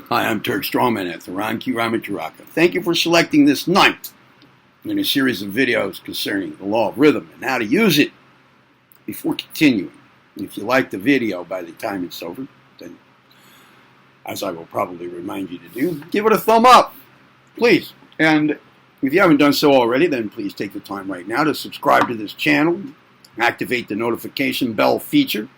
Hi, I'm Turk Strawman at Theron Kiramaturaka. Thank you for selecting this ninth in a series of videos concerning the law of rhythm and how to use it. Before continuing, if you like the video by the time it's over, then, as I will probably remind you to do, give it a thumb up, please. And if you haven't done so already, then please take the time right now to subscribe to this channel, activate the notification bell feature,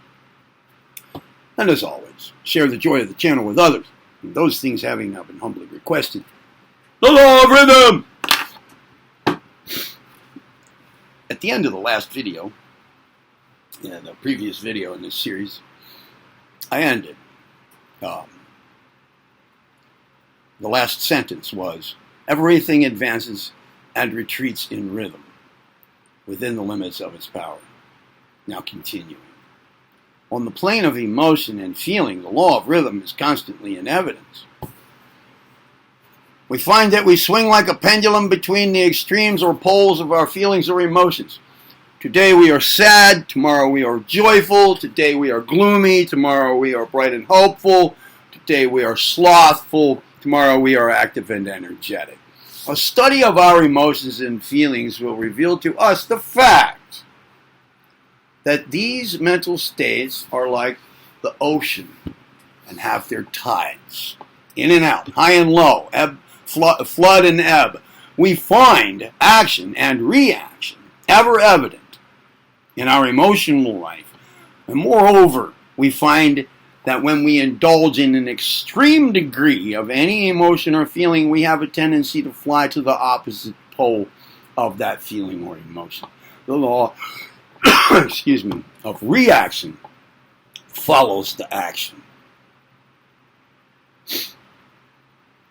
and as always, share the joy of the channel with others. And those things having now been humbly requested. The law of rhythm! At the end of the last video, the previous video in this series, I ended. The last sentence was, everything advances and retreats in rhythm within the limits of its power. Now continuing. On the plane of emotion and feeling, the law of rhythm is constantly in evidence. We find that we swing like a pendulum between the extremes or poles of our feelings or emotions. Today we are sad, tomorrow we are joyful, today we are gloomy, tomorrow we are bright and hopeful, today we are slothful, tomorrow we are active and energetic. A study of our emotions and feelings will reveal to us the fact that these mental states are like the ocean and have their tides, in and out, high and low, ebb, flood and ebb. We find action and reaction ever evident in our emotional life. And moreover, we find that when we indulge in an extreme degree of any emotion or feeling, we have a tendency to fly to the opposite pole of that feeling or emotion. The law of reaction follows the action.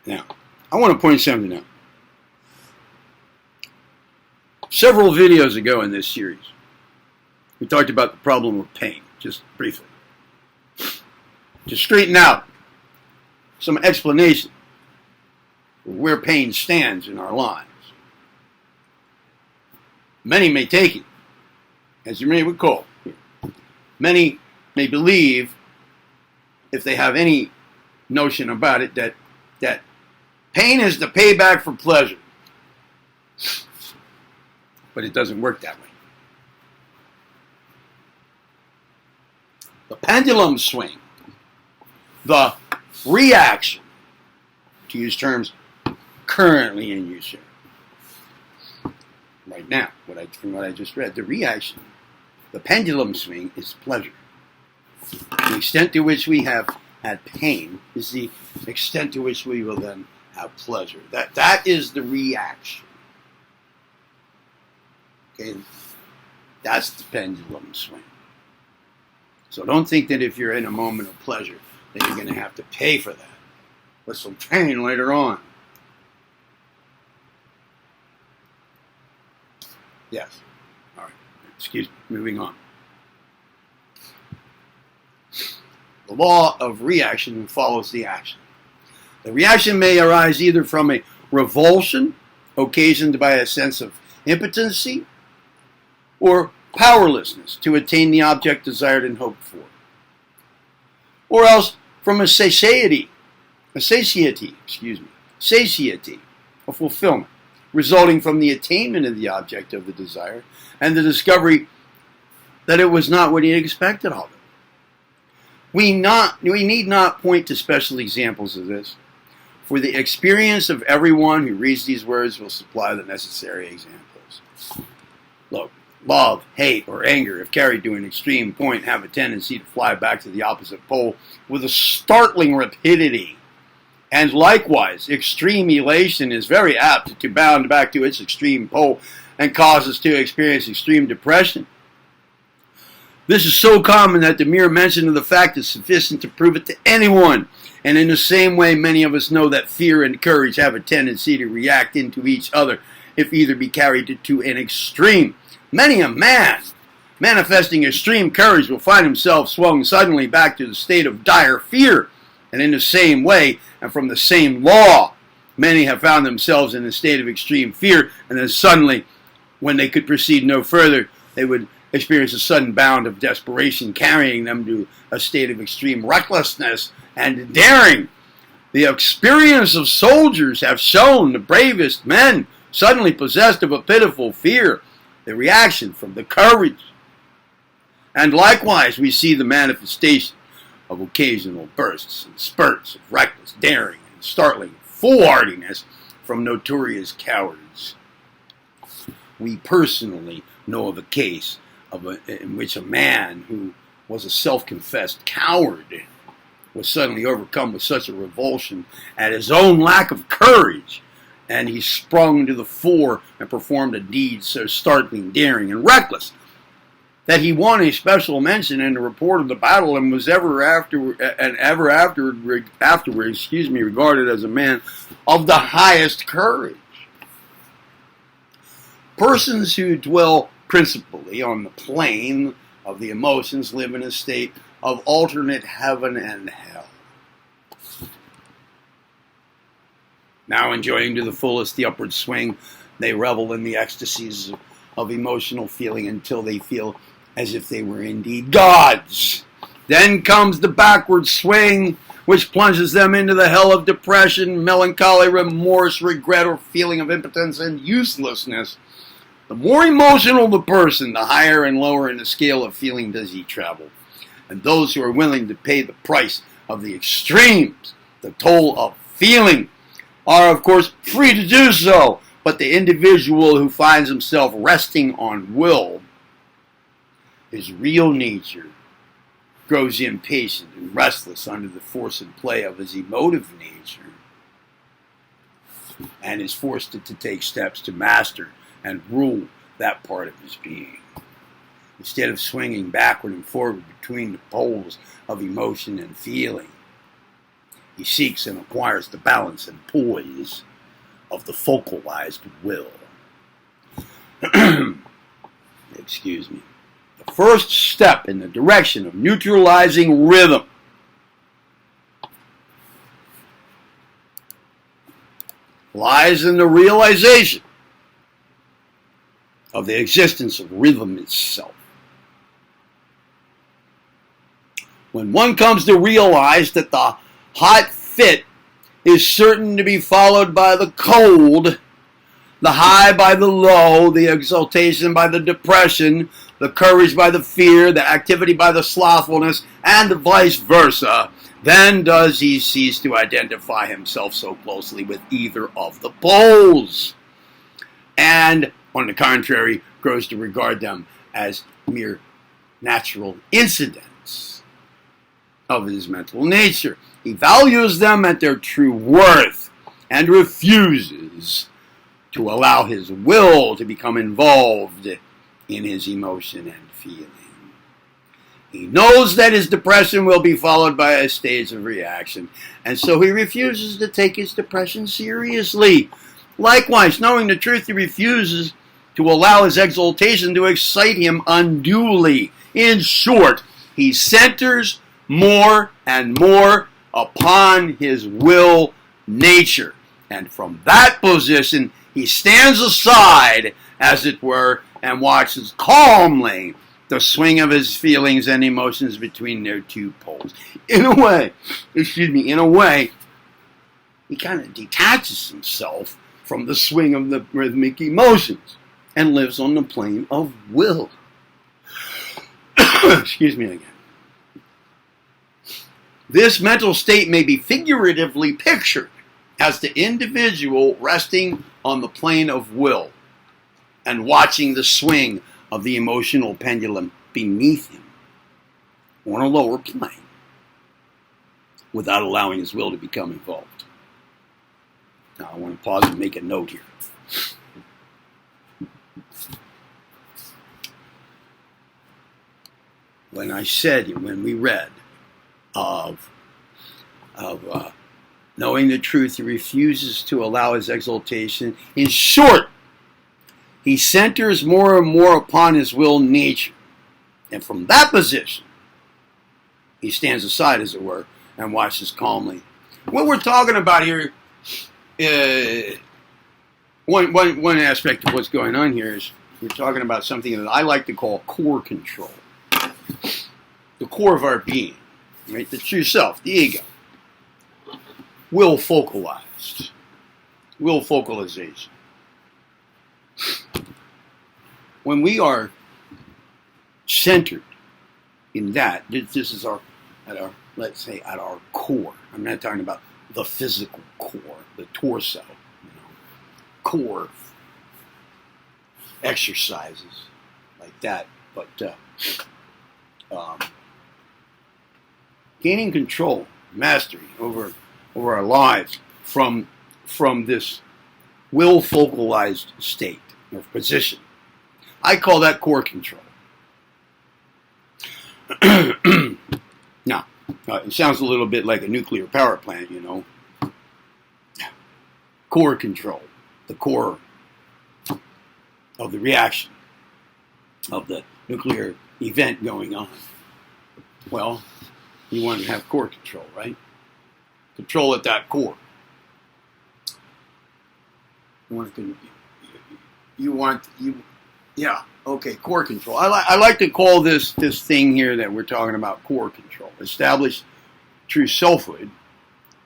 Now, I want to point something out. Several videos ago in this series, we talked about the problem of pain, just briefly. To straighten out some explanation of where pain stands in our lives. Many may take it, as you may recall. Many may believe, if they have any notion about it, that pain is the payback for pleasure. But it doesn't work that way. The pendulum swing, the reaction, to use terms currently in use here, right now, from what I just read, the reaction, the pendulum swing is pleasure. The extent to which we have had pain is the extent to which we will then have pleasure. That is the reaction. Okay, that's the pendulum swing. So don't think that if you're in a moment of pleasure, that you're going to have to pay for that with some pain later on. Yes. All right. Excuse me. Moving on. The law of reaction follows the action. The reaction may arise either from a revulsion occasioned by a sense of impotency or powerlessness to attain the object desired and hoped for, or else from a satiety of fulfillment, resulting from the attainment of the object of the desire and the discovery that it was not what he expected of it. We need not point to special examples of this, for the experience of everyone who reads these words will supply the necessary examples. Look, love, hate, or anger, if carried to an extreme point, have a tendency to fly back to the opposite pole with a startling rapidity. And likewise, extreme elation is very apt to bound back to its extreme pole and cause us to experience extreme depression. This is so common that the mere mention of the fact is sufficient to prove it to anyone. And in the same way, many of us know that fear and courage have a tendency to react into each other if either be carried to an extreme. Many a man manifesting extreme courage will find himself swung suddenly back to the state of dire fear. And in the same way, and from the same law, many have found themselves in a state of extreme fear, and then suddenly, when they could proceed no further, they would experience a sudden bound of desperation, carrying them to a state of extreme recklessness and daring. The experience of soldiers have shown the bravest men suddenly possessed of a pitiful fear, the reaction from the courage. And likewise, we see the manifestation of occasional bursts and spurts of reckless daring and startling foolhardiness from notorious cowards. We personally know of a case in which a man who was a self-confessed coward was suddenly overcome with such a revulsion at his own lack of courage, and he sprung to the fore and performed a deed so startling, daring, and reckless that he won a special mention in the report of the battle and was ever afterward regarded as a man of the highest courage. Persons who dwell principally on the plane of the emotions live in a state of alternate heaven and hell. Now enjoying to the fullest the upward swing, they revel in the ecstasies of emotional feeling until they feel as if they were indeed gods. Then comes the backward swing, which plunges them into the hell of depression, melancholy, remorse, regret, or feeling of impotence and uselessness. The more emotional the person, the higher and lower in the scale of feeling does he travel. And those who are willing to pay the price of the extremes, the toll of feeling, are of course free to do so. But the individual who finds himself resting on will, his real nature, grows impatient and restless under the force and play of his emotive nature, and is forced to take steps to master and rule that part of his being. Instead of swinging backward and forward between the poles of emotion and feeling, he seeks and acquires the balance and poise of the focalized will. Excuse me. The first step in the direction of neutralizing rhythm lies in the realization of the existence of rhythm itself. When one comes to realize that the hot fit is certain to be followed by the cold, the high by the low, the exaltation by the depression, the courage by the fear, the activity by the slothfulness, and the vice versa, then does he cease to identify himself so closely with either of the poles, and, on the contrary, grows to regard them as mere natural incidents of his mental nature. He values them at their true worth and refuses to allow his will to become involved in his emotion and feeling. He knows that his depression will be followed by a stage of reaction, and so he refuses to take his depression seriously. Likewise, knowing the truth, he refuses to allow his exaltation to excite him unduly. In short, he centers more and more upon his will nature, and from that position he stands aside, as it were, and watches calmly the swing of his feelings and emotions between their two poles. In a way, he kind of detaches himself from the swing of the rhythmic emotions and lives on the plane of will. Excuse me again. This mental state may be figuratively pictured as the individual resting on the plane of will and watching the swing of the emotional pendulum beneath him on a lower plane without allowing his will to become involved. Now I want to pause and make a note here. When we read of knowing the truth, he refuses to allow his exaltation. In short, he centers more and more upon his will nature. And from that position, he stands aside, as it were, and watches calmly. What we're talking about here, one aspect of what's going on here is we're talking about something that I like to call core control. The core of our being, right? The true self, the ego. will focalized. Will focalization. When we are centered in that, this is let's say at our core. I'm not talking about the physical core, the torso, core exercises like that, but gaining control, mastery over our lives from this will focalized state or position. I call that core control. Now, it sounds a little bit like a nuclear power plant, Core control, the core of the reaction of the nuclear event going on. Well, you want to have core control, right? Control at that core. Core control. I like to call this thing here that we're talking about core control. Establish true selfhood,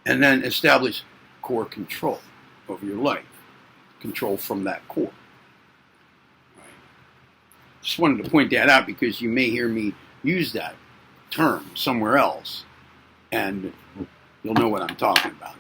and then establish core control over your life. Control from that core. Right. Just wanted to point that out because you may hear me use that term somewhere else, and you'll know what I'm talking about.